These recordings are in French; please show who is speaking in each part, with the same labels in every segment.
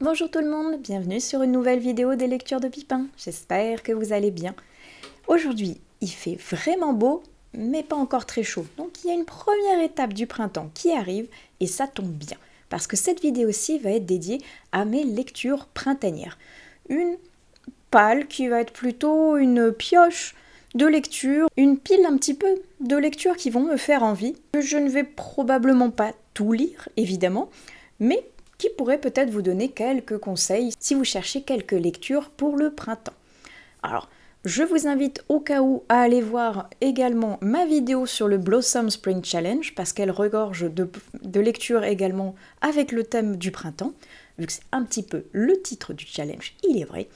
Speaker 1: Bonjour tout le monde, bienvenue sur une nouvelle vidéo des lectures de Pipin. J'espère que vous allez bien. Aujourd'hui, il fait vraiment beau, mais pas encore très chaud. Donc il y a une première étape du printemps qui arrive et ça tombe bien. Parce que cette vidéo-ci va être dédiée à mes lectures printanières. Une palle qui va être plutôt une pioche de lecture, une pile un petit peu de lectures qui vont me faire envie. Je ne vais probablement pas tout lire, évidemment, mais qui pourrait peut-être vous donner quelques conseils si vous cherchez quelques lectures pour le printemps. Alors, je vous invite au cas où à aller voir également ma vidéo sur le Blossom Spring Challenge parce qu'elle regorge de lectures également avec le thème du printemps, vu que c'est un petit peu le titre du challenge, il est vrai.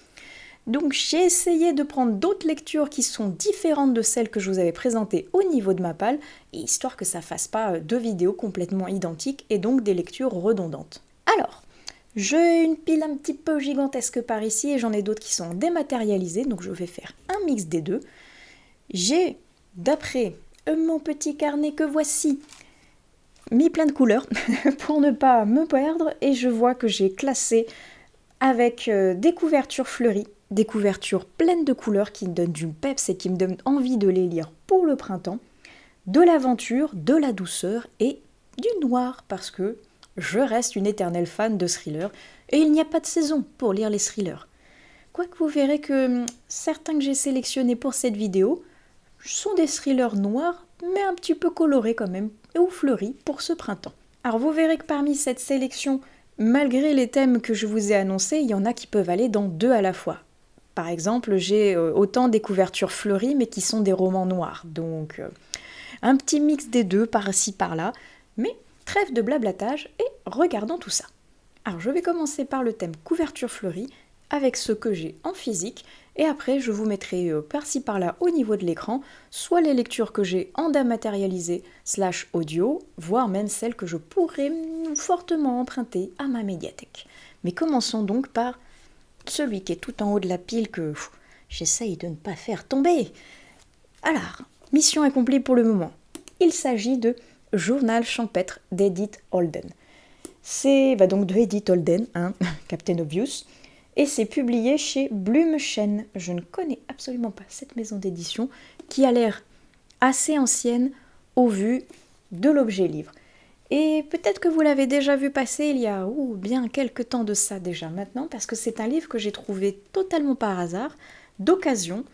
Speaker 1: Donc j'ai essayé de prendre d'autres lectures qui sont différentes de celles que je vous avais présentées au niveau de ma palle, histoire que ça fasse pas deux vidéos complètement identiques et donc des lectures redondantes. Alors, j'ai une pile un petit peu gigantesque par ici et j'en ai d'autres qui sont dématérialisées, donc je vais faire un mix des deux. J'ai, d'après mon petit carnet que voici, mis plein de couleurs pour ne pas me perdre et je vois que j'ai classé avec des couvertures fleuries, des couvertures pleines de couleurs qui me donnent du peps et qui me donnent envie de les lire pour le printemps, de l'aventure, de la douceur et du noir parce que je reste une éternelle fan de thrillers et il n'y a pas de saison pour lire les thrillers. Quoique vous verrez que certains que j'ai sélectionnés pour cette vidéo sont des thrillers noirs mais un petit peu colorés quand même ou fleuris pour ce printemps. Alors vous verrez que parmi cette sélection, malgré les thèmes que je vous ai annoncés, il y en a qui peuvent aller dans deux à la fois. Par exemple, j'ai autant des couvertures fleuries mais qui sont des romans noirs. Donc un petit mix des deux par-ci par-là, mais trêve de blablatage et regardons tout ça. Alors je vais commencer par le thème couverture fleurie avec ce que j'ai en physique et après je vous mettrai par-ci par-là au niveau de l'écran soit les lectures que j'ai en dématérialisé / audio, voire même celles que je pourrais fortement emprunter à ma médiathèque. Mais commençons donc par celui qui est tout en haut de la pile que j'essaye de ne pas faire tomber. Alors, mission accomplie pour le moment. Il s'agit de Journal champêtre d'Edith Holden. C'est donc de Edith Holden, Captain Obvious, et c'est publié chez Blumchen. Je ne connais absolument pas cette maison d'édition qui a l'air assez ancienne au vu de l'objet livre. Et peut-être que vous l'avez déjà vu passer il y a bien quelques temps de ça déjà maintenant, parce que c'est un livre que j'ai trouvé totalement par hasard, d'occasion,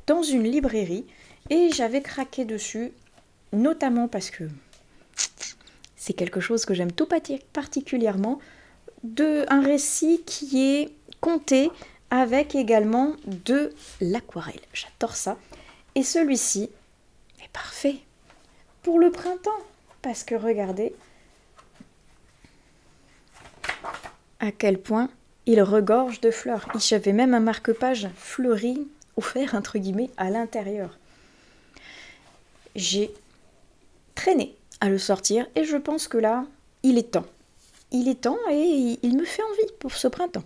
Speaker 1: dans une librairie, et j'avais craqué dessus, notamment parce que c'est quelque chose que j'aime tout particulièrement, un récit qui est conté avec également de l'aquarelle. J'adore ça. Et celui-ci est parfait pour le printemps, parce que regardez à quel point il regorge de fleurs. J'avais même un marque-page fleuri offert entre guillemets à l'intérieur. J'ai traîné à le sortir et je pense que là, il est temps. Il est temps et il me fait envie pour ce printemps.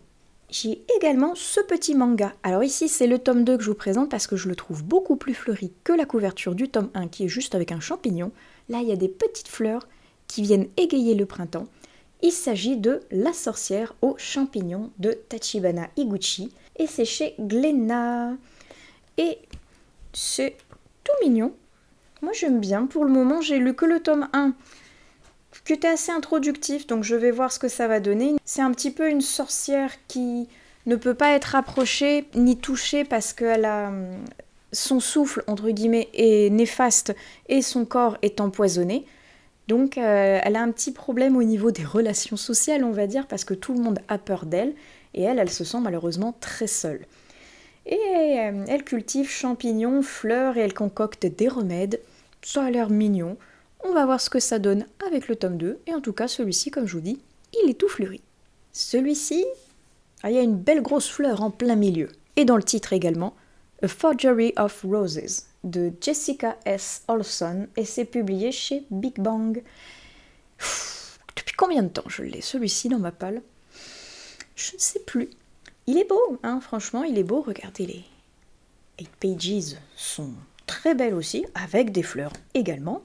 Speaker 1: J'ai également ce petit manga. Alors ici, c'est le tome 2 que je vous présente parce que je le trouve beaucoup plus fleuri que la couverture du tome 1 qui est juste avec un champignon. Là, il y a des petites fleurs qui viennent égayer le printemps. Il s'agit de La sorcière aux champignons de Tachibana Higuchi et c'est chez Glénat. Et c'est tout mignon. Moi, j'aime bien. Pour le moment, j'ai lu que le tome 1 qui était assez introductif, donc je vais voir ce que ça va donner. C'est un petit peu une sorcière qui ne peut pas être approchée ni touchée parce qu'elle a son souffle, entre guillemets, est néfaste et son corps est empoisonné. Donc elle a un petit problème au niveau des relations sociales, on va dire, parce que tout le monde a peur d'elle et elle se sent malheureusement très seule. Et elle cultive champignons, fleurs et elle concocte des remèdes. Ça a l'air mignon. On va voir ce que ça donne avec le tome 2. Et en tout cas, celui-ci, comme je vous dis, il est tout fleuri. Celui-ci, il y a une belle grosse fleur en plein milieu. Et dans le titre également, A Forgery of Roses, de Jessica S. Olson. Et c'est publié chez Big Bang. Depuis combien de temps je l'ai, celui-ci, dans ma palle? Je ne sais plus. Il est beau, franchement, il est beau. Regardez, les 8 pages sont très belles aussi, avec des fleurs également.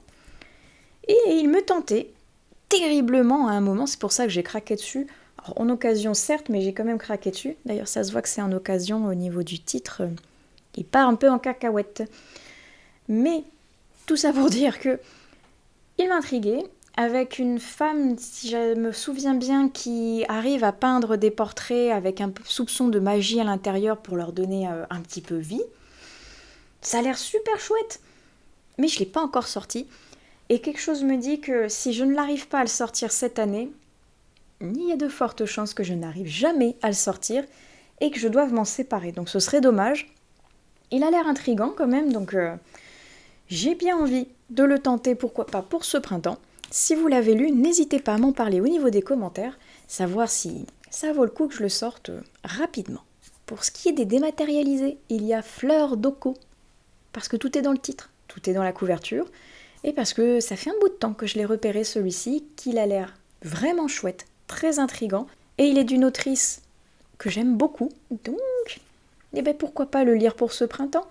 Speaker 1: Et il me tentait terriblement à un moment, c'est pour ça que j'ai craqué dessus. Alors, en occasion certes, mais j'ai quand même craqué dessus. D'ailleurs ça se voit que c'est en occasion au niveau du titre. Il part un peu en cacahuète. Mais tout ça pour dire que il m'intriguait, avec une femme, si je me souviens bien, qui arrive à peindre des portraits avec un soupçon de magie à l'intérieur pour leur donner un petit peu vie. Ça a l'air super chouette, mais je ne l'ai pas encore sorti. Et quelque chose me dit que si je ne l'arrive pas à le sortir cette année, il y a de fortes chances que je n'arrive jamais à le sortir et que je doive m'en séparer. Donc ce serait dommage. Il a l'air intriguant quand même, donc j'ai bien envie de le tenter, pourquoi pas pour ce printemps. Si vous l'avez lu, n'hésitez pas à m'en parler au niveau des commentaires, savoir si ça vaut le coup que je le sorte rapidement. Pour ce qui est des dématérialisés, il y a Fleur d'Oko, parce que tout est dans le titre, tout est dans la couverture, et parce que ça fait un bout de temps que je l'ai repéré celui-ci, qu'il a l'air vraiment chouette, très intriguant, et il est d'une autrice que j'aime beaucoup, donc pourquoi pas le lire pour ce printemps.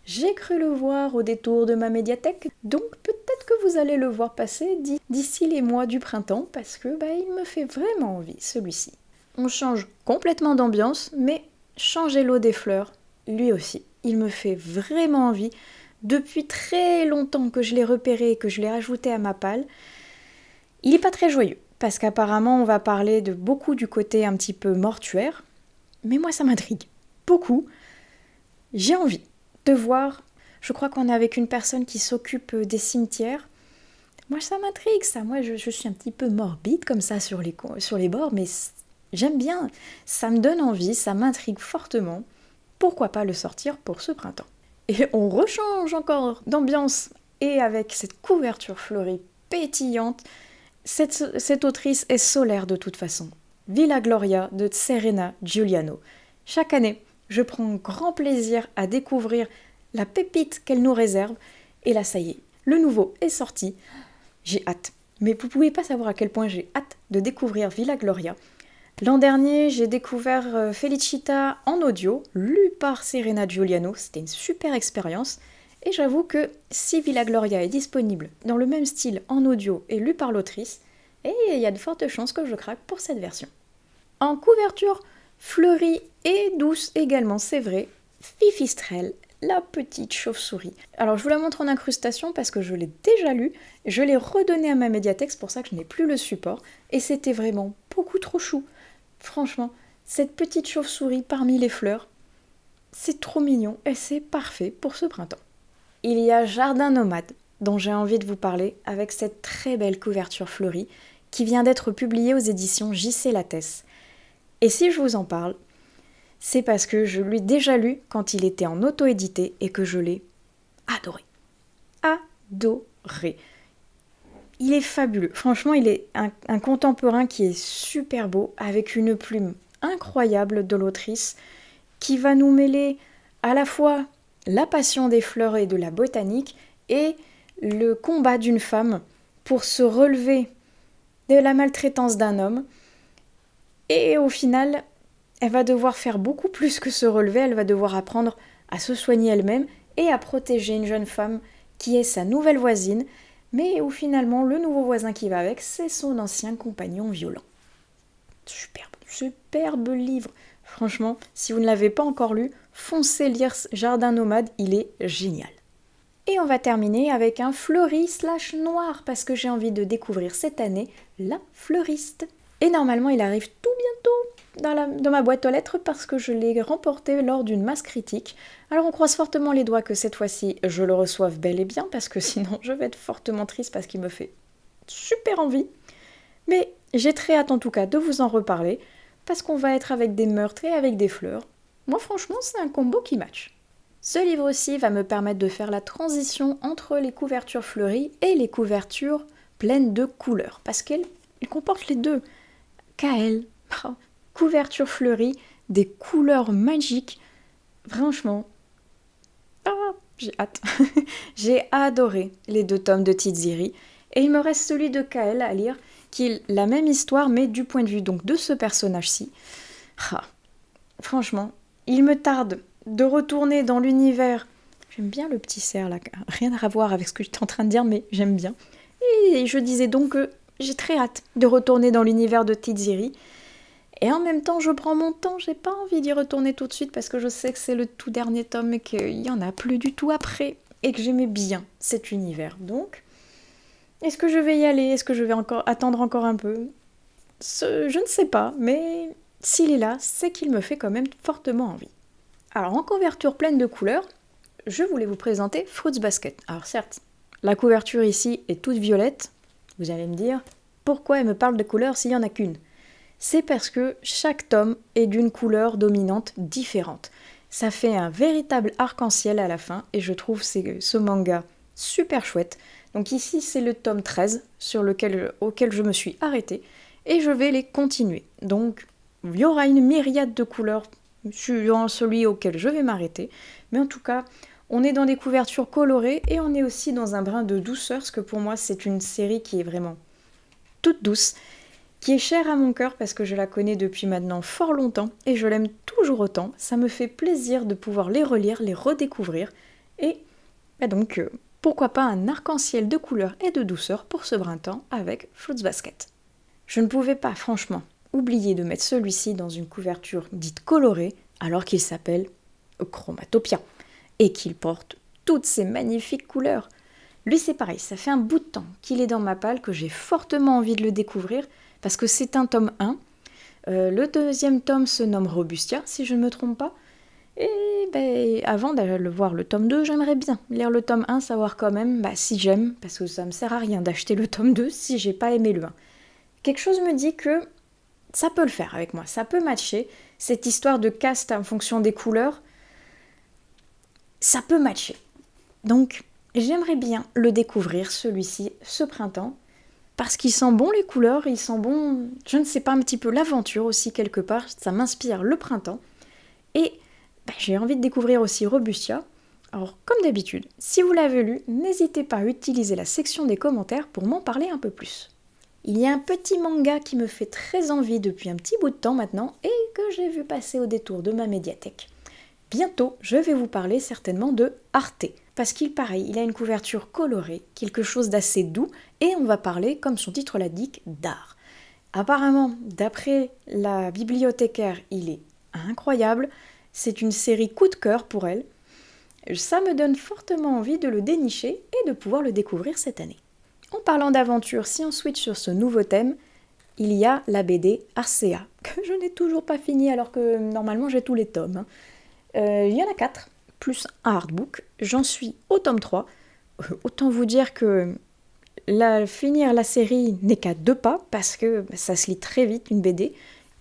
Speaker 1: J'ai cru le voir au détour de ma médiathèque, donc peut-être que vous allez le voir passer d'ici les mois du printemps, parce que il me fait vraiment envie, celui-ci. On change complètement d'ambiance, mais changer l'eau des fleurs, lui aussi, il me fait vraiment envie. Depuis très longtemps que je l'ai repéré et que je l'ai ajouté à ma palle, il n'est pas très joyeux, parce qu'apparemment on va parler de beaucoup du côté un petit peu mortuaire, mais moi ça m'intrigue beaucoup. J'ai envie de voir, je crois qu'on est avec une personne qui s'occupe des cimetières. Moi ça m'intrigue ça, moi je suis un petit peu morbide comme ça sur les bords, mais j'aime bien, ça me donne envie, ça m'intrigue fortement. Pourquoi pas le sortir pour ce printemps? Et on rechange encore d'ambiance, et avec cette couverture fleurie pétillante, cette autrice est solaire de toute façon. Villa Gloria de Serena Giuliano. Chaque année, je prends grand plaisir à découvrir la pépite qu'elle nous réserve, et là ça y est, le nouveau est sorti. J'ai hâte, mais vous pouvez pas savoir à quel point j'ai hâte de découvrir Villa Gloria. L'an dernier, j'ai découvert Felicita en audio, lu par Serena Giuliano, c'était une super expérience, et j'avoue que si Villa Gloria est disponible dans le même style en audio et lu par l'autrice, il y a de fortes chances que je craque pour cette version. En couverture fleurie et douce également, c'est vrai, Fifistrelle, la petite chauve-souris. Alors je vous la montre en incrustation parce que je l'ai déjà lu, je l'ai redonné à ma médiathèque, c'est pour ça que je n'ai plus le support, et c'était vraiment beaucoup trop chou. Franchement, cette petite chauve-souris parmi les fleurs, c'est trop mignon et c'est parfait pour ce printemps. Il y a Jardin nomade, dont j'ai envie de vous parler, avec cette très belle couverture fleurie qui vient d'être publiée aux éditions J.C. Lattès. Et si je vous en parle, c'est parce que je l'ai déjà lu quand il était en auto-édité et que je l'ai adoré. Adoré. Il est fabuleux. Franchement, il est un contemporain qui est super beau, avec une plume incroyable de l'autrice, qui va nous mêler à la fois la passion des fleurs et de la botanique et le combat d'une femme pour se relever de la maltraitance d'un homme. Et au final, elle va devoir faire beaucoup plus que se relever, elle va devoir apprendre à se soigner elle-même et à protéger une jeune femme qui est sa nouvelle voisine, mais où finalement le nouveau voisin qui va avec, c'est son ancien compagnon violent. Superbe livre. Franchement, si vous ne l'avez pas encore lu, foncez lire Jardin nomade, il est génial. Et on va terminer avec un fleuri/noir, parce que j'ai envie de découvrir cette année La Fleuriste. Et normalement, il arrive tout bientôt dans ma boîte aux lettres parce que je l'ai remporté lors d'une masse critique. Alors on croise fortement les doigts que cette fois-ci, je le reçoive bel et bien, parce que sinon je vais être fortement triste parce qu'il me fait super envie. Mais j'ai très hâte en tout cas de vous en reparler, parce qu'on va être avec des meurtres et avec des fleurs. Moi franchement, c'est un combo qui match. Ce livre-ci va me permettre de faire la transition entre les couvertures fleuries et les couvertures pleines de couleurs, parce qu'elle comporte les deux. Kael, couverture fleurie, des couleurs magiques. Franchement, j'ai hâte. J'ai adoré les 2 tomes de Tiziri. Et il me reste celui de Kael à lire, qui est la même histoire, mais du point de vue donc de ce personnage-ci. Franchement, il me tarde de retourner dans l'univers. J'aime bien le petit cerf là, rien à voir avec ce que j'étais en train de dire, mais j'aime bien. Et je disais donc que j'ai très hâte de retourner dans l'univers de Tiziri. Et en même temps, je prends mon temps, j'ai pas envie d'y retourner tout de suite parce que je sais que c'est le tout dernier tome et qu'il y en a plus du tout après et que j'aimais bien cet univers. Donc, est-ce que je vais y aller? Est-ce que je vais attendre encore un peu? Je ne sais pas, mais s'il est là, c'est qu'il me fait quand même fortement envie. Alors, en couverture pleine de couleurs, je voulais vous présenter Fruits Basket. Alors certes, la couverture ici est toute violette. Vous allez me dire, pourquoi elle me parle de couleurs s'il n'y en a qu'une? C'est parce que chaque tome est d'une couleur dominante différente. Ça fait un véritable arc-en-ciel à la fin et je trouve ce manga super chouette. Donc ici c'est le tome 13 auquel je me suis arrêtée et je vais les continuer. Donc il y aura une myriade de couleurs suivant celui auquel je vais m'arrêter. Mais en tout cas, on est dans des couvertures colorées et on est aussi dans un brin de douceur parce que pour moi c'est une série qui est vraiment toute douce, qui est chère à mon cœur parce que je la connais depuis maintenant fort longtemps et je l'aime toujours autant. Ça me fait plaisir de pouvoir les relire, les redécouvrir et donc pourquoi pas un arc-en-ciel de couleurs et de douceur pour ce printemps avec Fruits Basket. Je ne pouvais pas franchement oublier de mettre celui-ci dans une couverture dite colorée alors qu'il s'appelle Chromatopia et qu'il porte toutes ces magnifiques couleurs. Lui c'est pareil, ça fait un bout de temps qu'il est dans ma palle, que j'ai fortement envie de le découvrir parce que c'est un tome 1. Le deuxième tome se nomme Robustia, si je ne me trompe pas. Et avant d'aller voir le tome 2, j'aimerais bien lire le tome 1, savoir quand même si j'aime, parce que ça me sert à rien d'acheter le tome 2 si j'ai pas aimé le 1. Quelque chose me dit que ça peut le faire avec moi, ça peut matcher. Cette histoire de caste en fonction des couleurs, ça peut matcher. Donc, j'aimerais bien le découvrir, celui-ci, ce printemps, parce qu'il sent bon les couleurs, il sent bon, je ne sais pas, un petit peu l'aventure aussi quelque part, ça m'inspire le printemps. Et j'ai envie de découvrir aussi Robustia. Alors, comme d'habitude, si vous l'avez lu, n'hésitez pas à utiliser la section des commentaires pour m'en parler un peu plus. Il y a un petit manga qui me fait très envie depuis un petit bout de temps maintenant et que j'ai vu passer au détour de ma médiathèque. Bientôt, je vais vous parler certainement de Arte, parce qu'il a une couverture colorée, quelque chose d'assez doux, et on va parler, comme son titre l'indique, d'art. Apparemment, d'après la bibliothécaire, il est incroyable, c'est une série coup de cœur pour elle. Ça me donne fortement envie de le dénicher et de pouvoir le découvrir cette année. En parlant d'aventure, si on switch sur ce nouveau thème, il y a la BD Arcea, que je n'ai toujours pas fini alors que normalement j'ai tous les tomes. Il y en a 4, plus un artbook. J'en suis au tome 3. Autant vous dire que finir la série n'est qu'à 2 pas, parce que ça se lit très vite, une BD.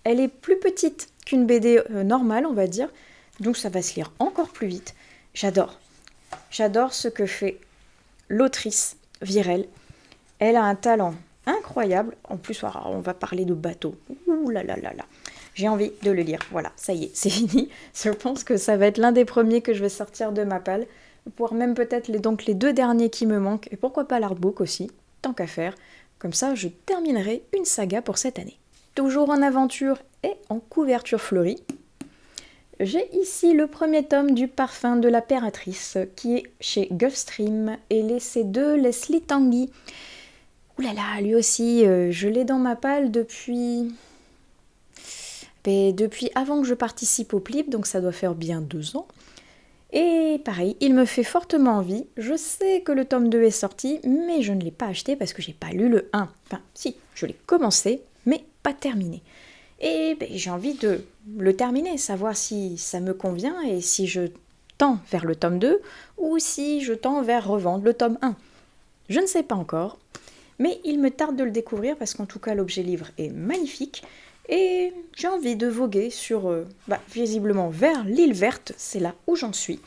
Speaker 1: Elle est plus petite qu'une BD normale, on va dire, donc ça va se lire encore plus vite. J'adore ce que fait l'autrice Virel. Elle a un talent incroyable. En plus, on va parler de bateau. Ouh là là là là. J'ai envie de le lire. Voilà, ça y est, c'est fini. Je pense que ça va être l'un des premiers que je vais sortir de ma palle. Voire même peut-être les 2 derniers qui me manquent. Et pourquoi pas l'artbook aussi, tant qu'à faire. Comme ça, je terminerai une saga pour cette année. Toujours en aventure et en couverture fleurie. J'ai ici le premier tome du Parfum de l'impératrice qui est chez Gulfstream et c'est de Leslie Tanguy. Ouh là là, lui aussi, je l'ai dans ma palle depuis avant que je participe au PLIB, donc ça doit faire bien 2 ans. Et pareil, il me fait fortement envie. Je sais que le tome 2 est sorti, mais je ne l'ai pas acheté parce que j'ai pas lu le 1. Enfin, si, je l'ai commencé, mais pas terminé. Et j'ai envie de le terminer, savoir si ça me convient et si je tends vers le tome 2 ou si je tends vers revendre le tome 1. Je ne sais pas encore, mais il me tarde de le découvrir parce qu'en tout cas l'objet livre est magnifique et j'ai envie de voguer visiblement vers l'île verte, c'est là où j'en suis.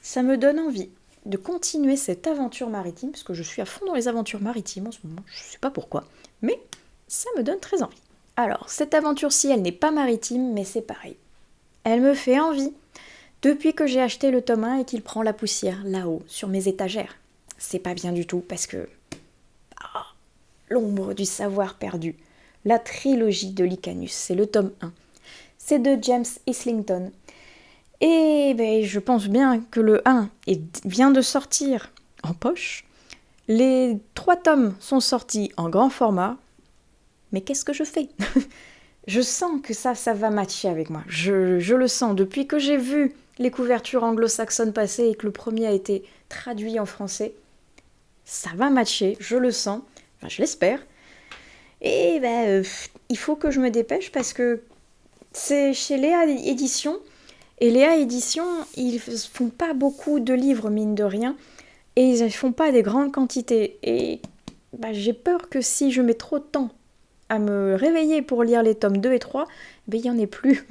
Speaker 1: Ça me donne envie de continuer cette aventure maritime, parce que je suis à fond dans les aventures maritimes en ce moment, je ne sais pas pourquoi, mais ça me donne très envie. Alors, cette aventure-ci, elle n'est pas maritime, mais c'est pareil. Elle me fait envie depuis que j'ai acheté le tome 1 et qu'il prend la poussière là-haut, sur mes étagères. C'est pas bien du tout, parce que... l'ombre du savoir perdu. La trilogie de Licanus, c'est le tome 1. C'est de James Islington. Et je pense bien que le 1 vient de sortir en poche. Les 3 tomes sont sortis en grand format. Mais qu'est-ce que je fais? Je sens que ça va matcher avec moi. Je le sens. Depuis que j'ai vu les couvertures anglo-saxonnes passer et que le premier a été traduit en français, ça va matcher, je le sens. Enfin, je l'espère. Et il faut que je me dépêche parce que c'est chez Léa Édition. Et Léa Édition, ils font pas beaucoup de livres, mine de rien. Et ils ne font pas des grandes quantités. Et j'ai peur que si je mets trop de temps à me réveiller pour lire les tomes 2 et 3, il n'y en ait plus.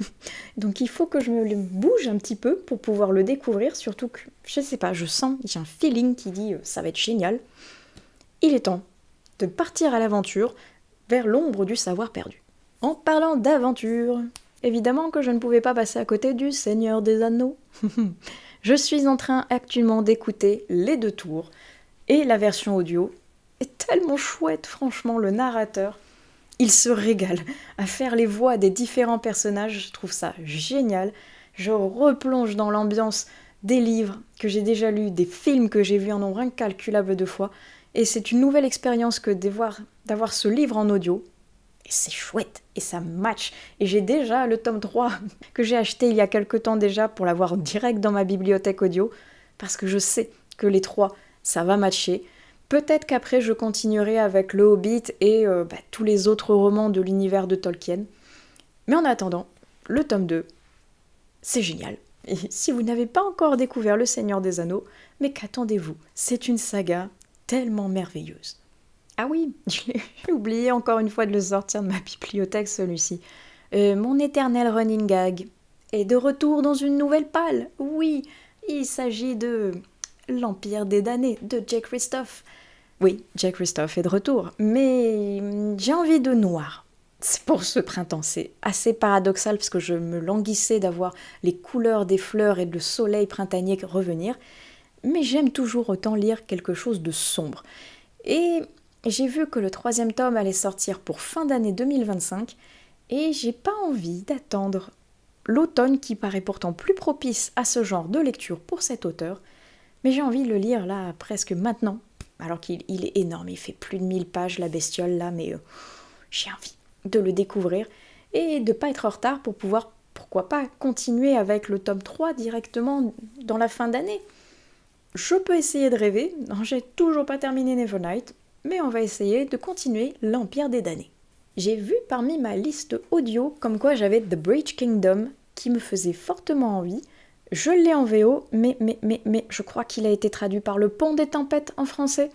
Speaker 1: Donc il faut que je me bouge un petit peu pour pouvoir le découvrir, surtout que, je sais pas, je sens, j'ai un feeling qui dit ça va être génial. Il est temps de partir à l'aventure vers l'ombre du savoir perdu. En parlant d'aventure, évidemment que je ne pouvais pas passer à côté du Seigneur des Anneaux. Je suis en train actuellement d'écouter les 2 tours et la version audio est tellement chouette, franchement, le narrateur. Il se régale à faire les voix des différents personnages, je trouve ça génial. Je replonge dans l'ambiance des livres que j'ai déjà lus, des films que j'ai vus en nombre incalculable de fois. Et c'est une nouvelle expérience que d'avoir ce livre en audio. Et c'est chouette, et ça match. Et j'ai déjà le tome 3 que j'ai acheté il y a quelque temps déjà pour l'avoir direct dans ma bibliothèque audio, parce que je sais que les 3, ça va matcher. Peut-être qu'après je continuerai avec Le Hobbit et tous les autres romans de l'univers de Tolkien. Mais en attendant, le tome 2, c'est génial. Et si vous n'avez pas encore découvert Le Seigneur des Anneaux, mais qu'attendez-vous? C'est une saga tellement merveilleuse. Ah oui, j'ai oublié encore une fois de le sortir de ma bibliothèque celui-ci. Mon éternel running gag est de retour dans une nouvelle palle. Oui, il s'agit de L'Empire des damnés de Jay Kristoff. Oui, Jay Kristoff est de retour, mais j'ai envie de noir. C'est pour ce printemps, c'est assez paradoxal parce que je me languissais d'avoir les couleurs des fleurs et le soleil printanier revenir, mais j'aime toujours autant lire quelque chose de sombre. Et j'ai vu que le 3e tome allait sortir pour fin d'année 2025 et j'ai pas envie d'attendre l'automne qui paraît pourtant plus propice à ce genre de lecture pour cet auteur, mais j'ai envie de le lire là presque maintenant, alors qu'il est énorme, il fait plus de 1000 pages la bestiole là, mais j'ai envie de le découvrir et de pas être en retard pour pouvoir, pourquoi pas, continuer avec le tome 3 directement dans la fin d'année. Je peux essayer de rêver, non, j'ai toujours pas terminé Nevernight, mais on va essayer de continuer l'Empire des damnés. J'ai vu parmi ma liste audio comme quoi j'avais The Bridge Kingdom qui me faisait fortement envie. Je l'ai en VO, mais je crois qu'il a été traduit par Le Pont des Tempêtes en français.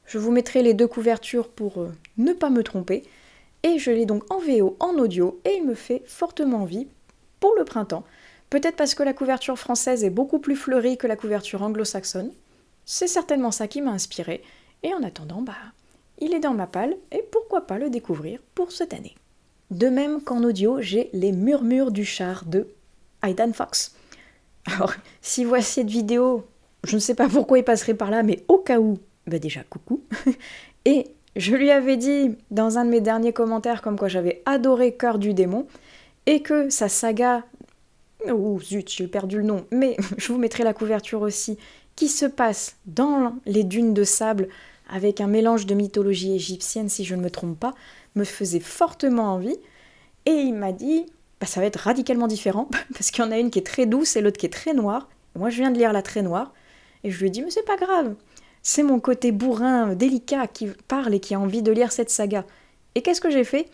Speaker 1: Je vous mettrai les 2 couvertures pour ne pas me tromper. Et je l'ai donc en VO, en audio, et il me fait fortement envie pour le printemps. Peut-être parce que la couverture française est beaucoup plus fleurie que la couverture anglo-saxonne. C'est certainement ça qui m'a inspirée. Et en attendant, il est dans ma palle, et pourquoi pas le découvrir pour cette année. De même qu'en audio, j'ai Les Murmures du Char de Aidan Fox. Alors, si vous voyez cette vidéo, je ne sais pas pourquoi il passerait par là, mais au cas où, déjà coucou. Et je lui avais dit dans un de mes derniers commentaires comme quoi j'avais adoré Cœur du démon, et que sa saga, oh zut, j'ai perdu le nom, mais je vous mettrai la couverture aussi, qui se passe dans les dunes de sable avec un mélange de mythologie égyptienne, si je ne me trompe pas, me faisait fortement envie. Et il m'a dit, ça va être radicalement différent, parce qu'il y en a une qui est très douce et l'autre qui est très noire. Moi, je viens de lire la très noire, et je lui ai dit, mais c'est pas grave, c'est mon côté bourrin, délicat, qui parle et qui a envie de lire cette saga. Et qu'est-ce que j'ai fait?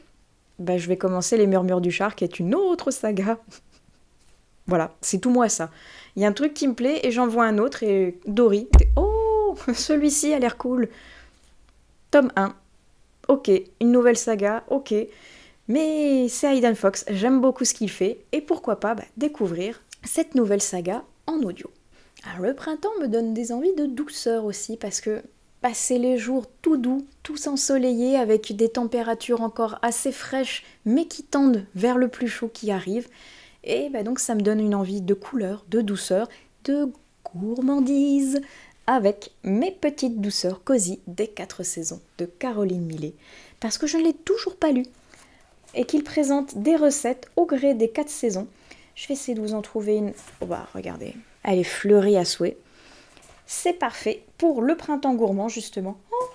Speaker 1: Je vais commencer Les Murmures du Char, qui est une autre saga. Voilà, c'est tout moi ça. Il y a un truc qui me plaît et j'en vois un autre et Dory, oh, celui-ci a l'air cool. Tome 1, ok, une nouvelle saga, ok, mais c'est Aidan Fox, j'aime beaucoup ce qu'il fait et pourquoi pas découvrir cette nouvelle saga en audio. Alors le printemps me donne des envies de douceur aussi parce que passer les jours tout doux, tous ensoleillés avec des températures encore assez fraîches mais qui tendent vers le plus chaud qui arrive. Et donc ça me donne une envie de couleur, de douceur, de gourmandise, avec mes petites douceurs cosy des 4 saisons de Caroline Millet, parce que je ne l'ai toujours pas lu, et qu'il présente des recettes au gré des 4 saisons. Je vais essayer de vous en trouver une. Oh regardez, elle est fleurie à souhait. C'est parfait pour le printemps gourmand, justement. Oh,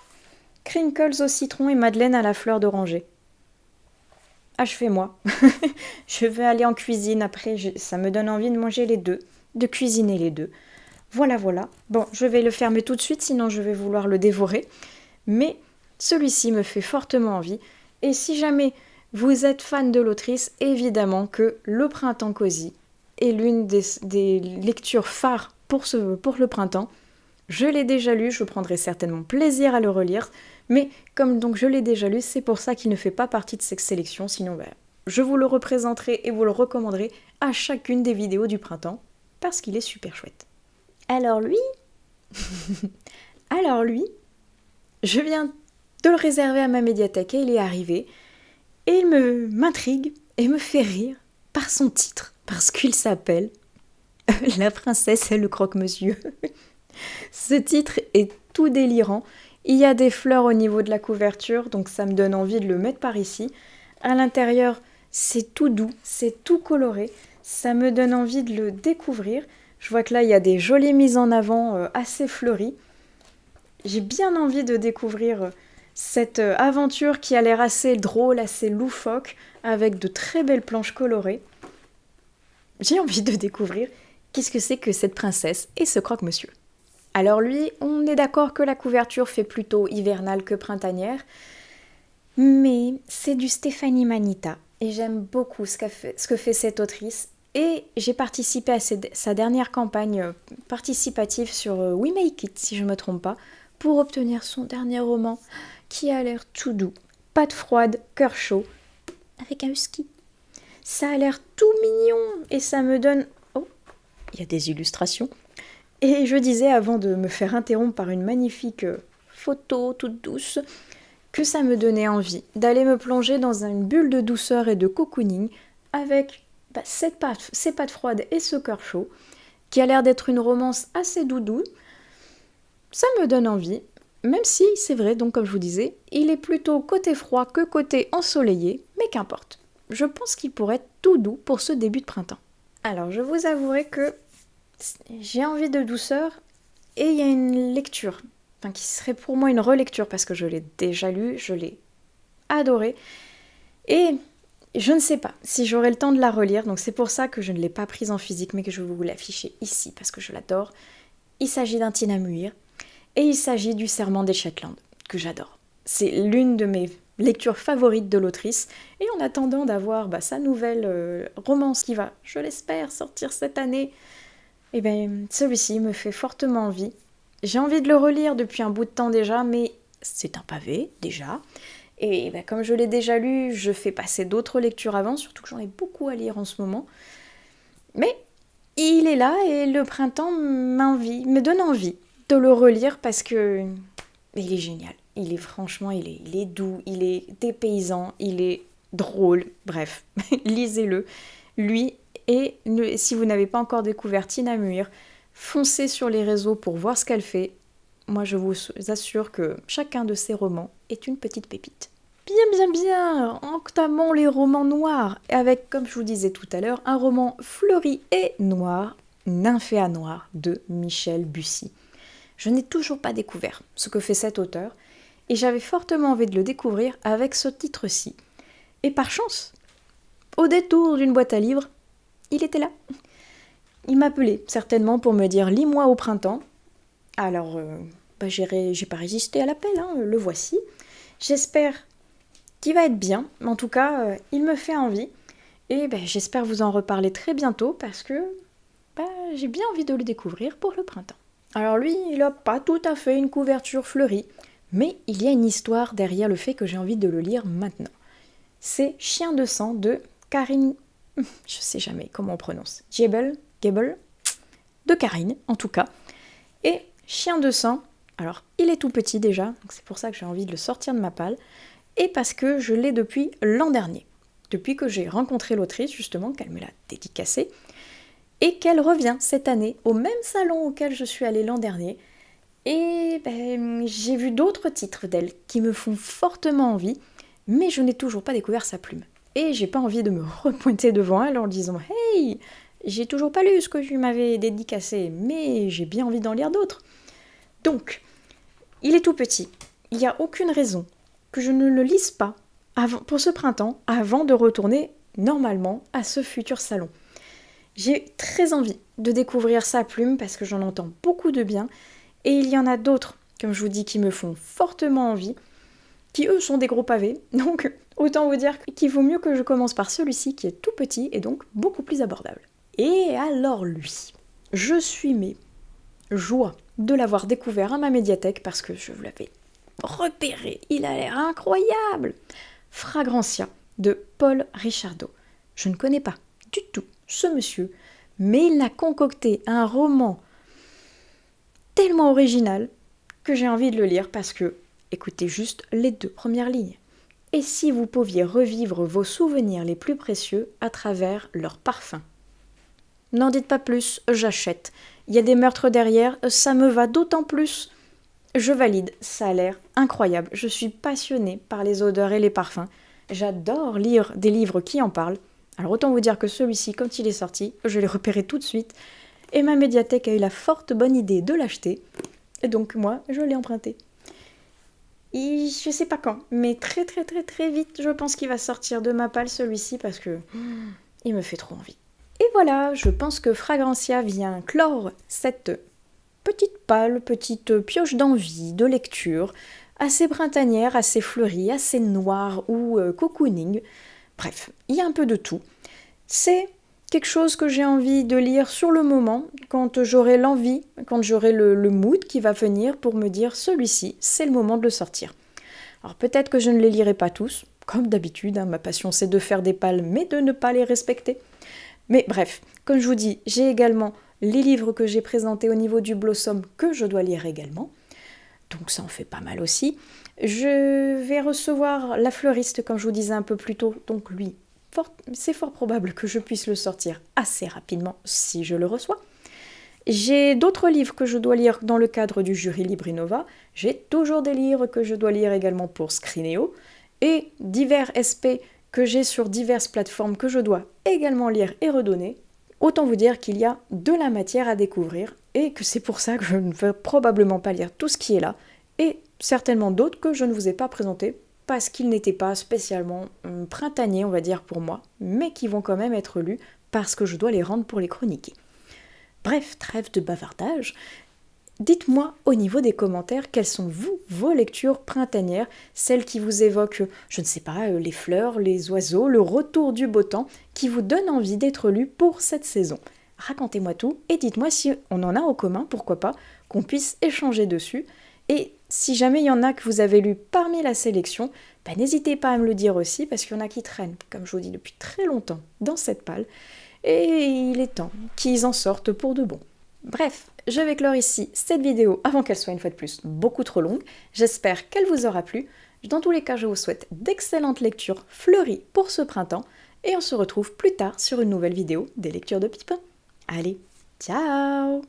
Speaker 1: crinkles au citron et madeleine à la fleur d'oranger. achevez-moi. Je vais aller en cuisine après, ça me donne envie de manger les deux, de cuisiner les deux. Voilà, voilà. Bon, je vais le fermer tout de suite, sinon je vais vouloir le dévorer. Mais celui-ci me fait fortement envie. Et si jamais vous êtes fan de l'autrice, évidemment que Le Printemps cosy est l'une des lectures phares pour le printemps. Je l'ai déjà lu, je prendrai certainement plaisir à le relire, mais comme donc je l'ai déjà lu, c'est pour ça qu'il ne fait pas partie de cette sélection, sinon je vous le représenterai et vous le recommanderai à chacune des vidéos du printemps, parce qu'il est super chouette. Alors lui, je viens de le réserver à ma médiathèque et il est arrivé, et il m'intrigue et me fait rire par son titre, parce qu'il s'appelle La princesse et le croque-monsieur. Ce titre est tout délirant. Il y a des fleurs au niveau de la couverture, donc ça me donne envie de le mettre par ici. À l'intérieur, c'est tout doux, c'est tout coloré. Ça me donne envie de le découvrir. Je vois que là, il y a des jolies mises en avant assez fleuries. J'ai bien envie de découvrir cette aventure qui a l'air assez drôle, assez loufoque, avec de très belles planches colorées. J'ai envie de découvrir qu'est-ce que c'est que cette princesse et ce croque-monsieur. Alors lui, on est d'accord que la couverture fait plutôt hivernale que printanière, mais c'est du Stéphanie Manita, et j'aime beaucoup ce que fait cette autrice, et j'ai participé à sa dernière campagne participative sur We Make It, si je ne me trompe pas, pour obtenir son dernier roman, qui a l'air tout doux, patte froide, cœur chaud, avec un husky. Ça a l'air tout mignon, et ça me donne... Oh, il y a des illustrations. Et je disais, avant de me faire interrompre par une magnifique photo toute douce, que ça me donnait envie d'aller me plonger dans une bulle de douceur et de cocooning avec ces pattes froides et ce cœur chaud, qui a l'air d'être une romance assez doudou. Ça me donne envie, même si, c'est vrai, donc comme je vous disais, il est plutôt côté froid que côté ensoleillé, mais qu'importe. Je pense qu'il pourrait être tout doux pour ce début de printemps. Alors, je vous avouerai que j'ai envie de douceur et il y a une lecture, qui serait pour moi une relecture parce que je l'ai déjà lu, je l'ai adoré et je ne sais pas si j'aurai le temps de la relire, donc c'est pour ça que je ne l'ai pas prise en physique mais que je vais vous l'afficher ici parce que je l'adore. Il s'agit d'un Tina Muir et il s'agit du Serment des Shetland que j'adore. C'est l'une de mes lectures favorites de l'autrice et en attendant d'avoir sa nouvelle romance qui va, je l'espère, sortir cette année, eh bien, celui-ci me fait fortement envie. J'ai envie de le relire depuis un bout de temps déjà, mais c'est un pavé, déjà. Et comme je l'ai déjà lu, je fais passer d'autres lectures avant, surtout que j'en ai beaucoup à lire en ce moment. Mais il est là et le printemps me donne envie de le relire parce que il est génial. Il est doux, il est dépaysant, il est drôle. Bref, lisez-le. Lui. Et si vous n'avez pas encore découvert Tina Muir, foncez sur les réseaux pour voir ce qu'elle fait. Moi, je vous assure que chacun de ses romans est une petite pépite. Bien, entamons les romans noirs, avec, comme je vous disais tout à l'heure, un roman fleuri et noir, Nymphéa noire, de Michel Bussy. Je n'ai toujours pas découvert ce que fait cet auteur, et j'avais fortement envie de le découvrir avec ce titre-ci. Et par chance, au détour d'une boîte à livres, il était là. Il m'appelait certainement pour me dire « lis-moi au printemps ». Alors, j'ai pas résisté à l'appel, le voici. J'espère qu'il va être bien. En tout cas, il me fait envie. Et j'espère vous en reparler très bientôt parce que j'ai bien envie de le découvrir pour le printemps. Alors lui, il n'a pas tout à fait une couverture fleurie, mais il y a une histoire derrière le fait que j'ai envie de le lire maintenant. C'est Chien de sang de Karine... Je sais jamais comment on prononce. Gable, de Karine, en tout cas. Et Chien de sang, alors il est tout petit déjà, donc c'est pour ça que j'ai envie de le sortir de ma palle, et parce que je l'ai depuis l'an dernier. Depuis que j'ai rencontré l'autrice, justement, qu'elle me l'a dédicacé, et qu'elle revient cette année au même salon auquel je suis allée l'an dernier. Et j'ai vu d'autres titres d'elle qui me font fortement envie, mais je n'ai toujours pas découvert sa plume. Et j'ai pas envie de me repointer devant elle en disant « Hey, j'ai toujours pas lu ce que tu m'avais dédicacé, mais j'ai bien envie d'en lire d'autres. » Donc, il est tout petit. Il n'y a aucune raison que je ne le lise pas pour ce printemps, avant de retourner normalement à ce futur salon. J'ai très envie de découvrir sa plume parce que j'en entends beaucoup de bien et il y en a d'autres, comme je vous dis, qui me font fortement envie, qui eux sont des gros pavés, donc autant vous dire qu'il vaut mieux que je commence par celui-ci qui est tout petit et donc beaucoup plus abordable. Et alors lui, je suis mes joie de l'avoir découvert à ma médiathèque parce que je l'avais repéré, il a l'air incroyable. Fragrantia de Paul Richardot. Je ne connais pas du tout ce monsieur, mais il a concocté un roman tellement original que j'ai envie de le lire parce que, écoutez juste les 2 premières lignes. Et si vous pouviez revivre vos souvenirs les plus précieux à travers leur parfum. N'en dites pas plus, j'achète. Il y a des meurtres derrière, ça me va d'autant plus. Je valide, ça a l'air incroyable. Je suis passionnée par les odeurs et les parfums. J'adore lire des livres qui en parlent. Alors autant vous dire que celui-ci, quand il est sorti, je l'ai repéré tout de suite. Et ma médiathèque a eu la forte bonne idée de l'acheter. Et donc moi, je l'ai emprunté. Et je sais pas quand, mais très très très très vite, je pense qu'il va sortir de ma palle celui-ci parce que il me fait trop envie. Et voilà, je pense que Fragrantia vient clore cette petite palle, petite pioche d'envie, de lecture, assez printanière, assez fleurie, assez noire ou cocooning. Bref, il y a un peu de tout. C'est quelque chose que j'ai envie de lire sur le moment, quand j'aurai l'envie, quand j'aurai le mood qui va venir pour me dire celui-ci, c'est le moment de le sortir. Alors peut-être que je ne les lirai pas tous, comme d'habitude, ma passion c'est de faire des pales mais de ne pas les respecter. Mais bref, comme je vous dis, j'ai également les livres que j'ai présentés au niveau du Blossom que je dois lire également. Donc ça en fait pas mal aussi. Je vais recevoir La Fleuriste, comme je vous disais un peu plus tôt. Donc lui, c'est fort probable que je puisse le sortir assez rapidement si je le reçois. J'ai d'autres livres que je dois lire dans le cadre du jury Librinova. J'ai toujours des livres que je dois lire également pour Scrineo. Et divers SP que j'ai sur diverses plateformes que je dois également lire et redonner. Autant vous dire qu'il y a de la matière à découvrir et que c'est pour ça que je ne vais probablement pas lire tout ce qui est là et certainement d'autres que je ne vous ai pas présentés parce qu'ils n'étaient pas spécialement printaniers, on va dire, pour moi, mais qui vont quand même être lus parce que je dois les rendre pour les chroniquer. Bref, trêve de bavardage. Dites-moi au niveau des commentaires quelles sont vos lectures printanières, celles qui vous évoquent, je ne sais pas, les fleurs, les oiseaux, le retour du beau temps, qui vous donnent envie d'être lues pour cette saison. Racontez-moi tout et dites-moi si on en a en commun, pourquoi pas, qu'on puisse échanger dessus. Et si jamais il y en a que vous avez lu parmi la sélection, n'hésitez pas à me le dire aussi, parce qu'il y en a qui traînent, comme je vous dis, depuis très longtemps dans cette palle. Et il est temps qu'ils en sortent pour de bon. Bref, je vais clore ici cette vidéo avant qu'elle soit une fois de plus beaucoup trop longue. J'espère qu'elle vous aura plu. Dans tous les cas, je vous souhaite d'excellentes lectures fleuries pour ce printemps. Et on se retrouve plus tard sur une nouvelle vidéo des lectures de Pipin. Allez, ciao!